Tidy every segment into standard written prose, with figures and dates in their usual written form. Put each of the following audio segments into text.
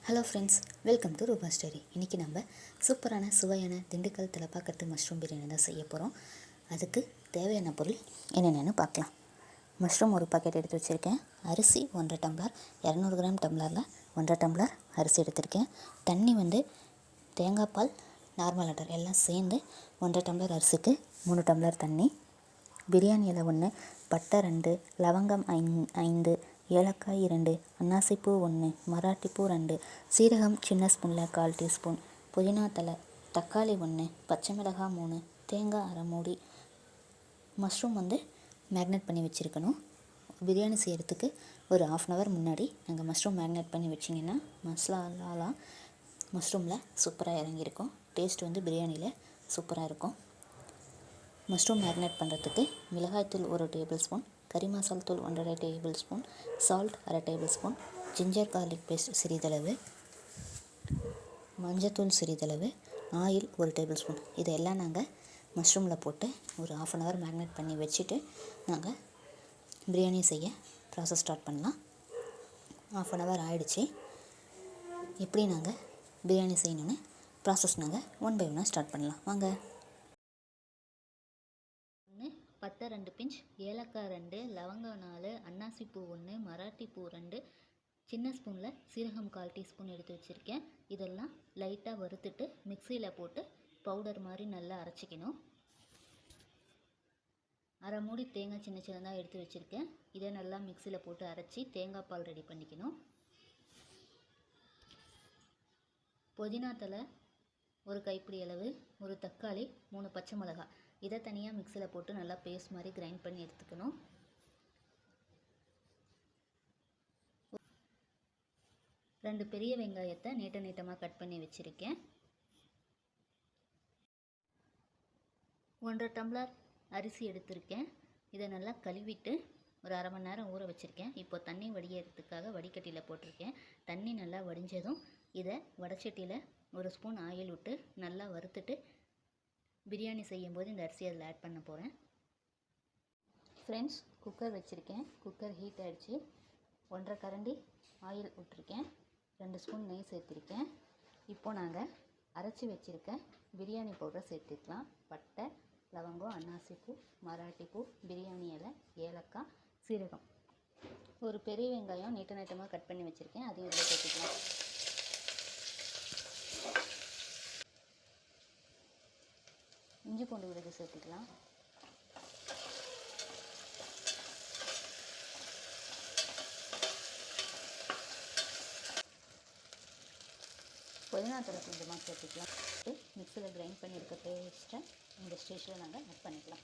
Hello friends, welcome to ரூபா story. இன்றைக்கி நம்ம சூப்பரான சுவையான திண்டுக்கல் தலப்பாக்கட்டு மஷ்ரூம் பிரியாணி தான் செய்ய போகிறோம். அதுக்கு தேவையான பொருள் என்னென்னு பார்க்கலாம். மஷ்ரூம் ஒரு பாக்கெட் எடுத்து வச்சுருக்கேன். அரிசி 1.5 டம்ளர், 200 கிராம் டம்ளரில் 1.5 டம்ளர் அரிசி எடுத்திருக்கேன். தண்ணி தேங்காய் பால், நார்மல் வாட்டர் எல்லாம் சேர்ந்து 1.5 டம்ளர் அரிசிக்கு 3 டம்ளர் தண்ணி. பிரியாணி இலை 1, பட்டை 2, லவங்கம் 5, ஏலக்காய் 2, அன்னாசிப்பூ 1, மராட்டிப்பூ 2, சீரகம் சின்ன ஸ்பூனில் 1/4 டீஸ்பூன், புதினா தலை, தக்காளி 1, பச்சை மிளகாய் 3, தேங்காய் அரை மூடி. மஷ்ரூம் மேக்னேட் பண்ணி வச்சுருக்கணும். பிரியாணி செய்கிறதுக்கு ஒரு 1/2 அன் ஹவர் முன்னாடி நாங்கள் மஷ்ரூம் மேக்னேட் பண்ணி வச்சிங்கன்னா மசாலாலாம் மஷ்ரூமில் சூப்பராக இறங்கியிருக்கும். டேஸ்ட் பிரியாணியில் சூப்பராக இருக்கும். மஷ்ரூம் மேக்னேட் பண்ணுறதுக்கு மிளகாய்த்தூள் 1 டேபிள் ஸ்பூன், கறி மசால் தூள் 1.5 table spoon, salt 1/2 table spoon, ginger garlic paste சிறிதளவு, மஞ்சத்தூள் சிறிதளவு, ஆயில் 1 டேபிள் ஸ்பூன். இதெல்லாம் நாங்கள் மஷ்ரூமில் போட்டு ஒரு 1/2 அன் ஹவர் மேக்னேட் பண்ணி வச்சுட்டு நாங்கள் பிரியாணி செய்ய ப்ராசஸ் ஸ்டார்ட் பண்ணலாம். 1/2 அன் ஹவர் ஆகிடுச்சு. எப்படி நாங்கள் பிரியாணி செய்யணுன்னு ப்ராசஸ் நாங்கள் 1 பை 1 ஸ்டார்ட் பண்ணலாம் வாங்க. பட்டை 2 பிஞ்ச், ஏலக்காய் 2, லவங்கம் 4, அன்னாசிப்பூ 1, மராட்டிப்பூ 2, சின்ன ஸ்பூனில் சீரகம் 1/4 டீஸ்பூன் எடுத்து வச்சுருக்கேன். இதெல்லாம் லைட்டாக வறுத்துட்டு மிக்சியில் போட்டு பவுடர் மாதிரி நல்லா அரைச்சிக்கணும். அரை மூடி தேங்காய் சின்ன சின்னதாக எடுத்து வச்சுருக்கேன். இதை நல்லா மிக்சியில் போட்டு அரைச்சி தேங்காய் பால் ரெடி பண்ணிக்கணும். புதினா தலை 1 கைப்பிடி அளவு, 1 தக்காளி, 3 பச்சை மிளகாய். இதை தனியாக மிக்சியில் போட்டு நல்லா பேஸ்ட் மாதிரி கிரைண்ட் பண்ணி எடுத்துக்கணும். 2 பெரிய வெங்காயத்தை நீட்டமாக கட் பண்ணி வச்சுருக்கேன். 1.5 டம்ளர் அரிசி எடுத்திருக்கேன். இதை நல்லா கழுவிட்டு ஒரு 1/2 மணி நேரம் ஊற வச்சுருக்கேன். இப்போ தண்ணி வடிகிறதுக்காக வடிகட்டியில் போட்டிருக்கேன். தண்ணி நல்லா வடிஞ்சதும் இதை வடச்சட்டியில் 1 ஸ்பூன் ஆயில் விட்டு நல்லா வறுத்துட்டு பிரியாணி செய்யும்போது இந்த அரிசி அதில் ஆட் பண்ண போகிறேன். ஃப்ரெண்ட்ஸ், குக்கர் வச்சுருக்கேன். குக்கர் ஹீட் ஆகிடுச்சு. 1.5 கரண்டி ஆயில் விட்டுருக்கேன். 2 ஸ்பூன் நெய் சேர்த்துருக்கேன். இப்போது நாங்கள் அரைச்சி வச்சுருக்க பிரியாணி பவுடர் சேர்த்துக்கலாம். பட்டை, லவங்கம், அன்னாசிப்பூ, மராட்டிப்பூ, பிரியாணி இலை, ஏலக்காய், சீரகம். ஒரு பெரிய வெங்காயம் நீட்டமாக கட் பண்ணி வச்சுருக்கேன். அதையும் இதில் சேர்த்துக்கலாம். இஞ்சி பூண்டு விழுது சேர்த்துக்கலாம். புதினா தலை கொஞ்சமாக சேர்த்துக்கலாம். மிக்சியில் கிரைண்ட் பண்ணியிருக்க பேஸ்ட்டை இந்த ஸ்டேஜில் நாங்கள் ஆட் பண்ணிக்கலாம்.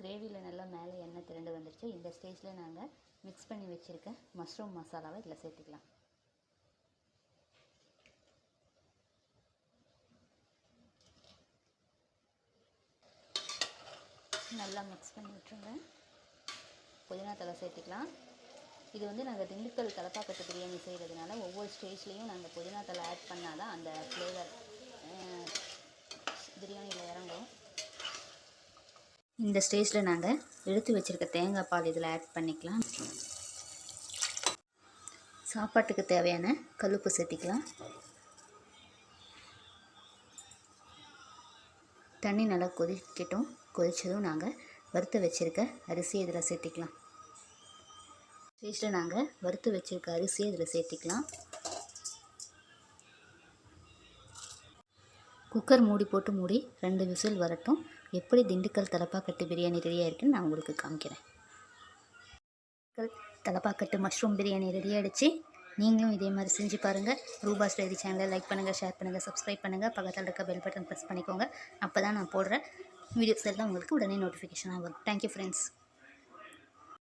கிரேவியில் நல்லா மேலே எண்ணெய் திரண்டு வந்துடுச்சு. இந்த ஸ்டேஜில் நாங்கள் மிக்ஸ் பண்ணி வச்சுருக்க மஷ்ரூம் மசாலாவை இதில் சேர்த்துக்கலாம். நல்லா மிக்ஸ் பண்ணி விட்டுருங்க. புதினா தலை சேர்த்துக்கலாம். இது நாங்கள் திண்டுக்கல் தலப்பாக்கட்டு பிரியாணி செய்கிறதுனால ஒவ்வொரு ஸ்டேஜ்லேயும் நாங்கள் புதினா தலை ஆட் பண்ணால் தான் அந்த ஃப்ளேவர் பிரியாணியில் இறங்கும். இந்த ஸ்டேஜில் நாங்கள் எடுத்து வச்சுருக்க தேங்காய் பால் இதில் ஆட் பண்ணிக்கலாம். சாப்பாட்டுக்கு தேவையான கல்லுப்பு சேர்த்திக்கலாம். தண்ணி நல்லா கொதிக்கட்டும். கொதித்ததும் நாங்கள் வறுத்து வச்சுருக்க அரிசியை இதில் சேர்த்திக்கலாம். ஸ்டேஜில் நாங்கள் வறுத்து வச்சுருக்க அரிசியை இதில் சேர்த்திக்கலாம். குக்கர் போட்டு மூடி 2 விசில் வரட்டும். எப்படி திண்டுக்கல் தலப்பாக்கட்டு பிரியாணி ரெடியாக இருக்குன்னு நான் உங்களுக்கு காமிக்கிறேன். தலப்பாக்கட்டு மஷ்ரூம் பிரியாணி ரெடி ஆகிடுச்சு. நீங்களும் இதே மாதிரி செஞ்சு பாருங்கள். ரூபா ஸ்டோரி சேனலை லைக் பண்ணுங்கள், ஷேர் பண்ணுங்கள், சப்ஸ்கிரைப் பண்ணுங்கள். பக்கத்தில் இருக்க பெல் பட்டன் ப்ரெஸ் பண்ணிக்கோங்க. அப்போ தான் நான் போடுற வீடியோஸ் எல்லாம் உங்களுக்கு உடனே நோட்டிஃபிகேஷனாக வரும். Thank you friends.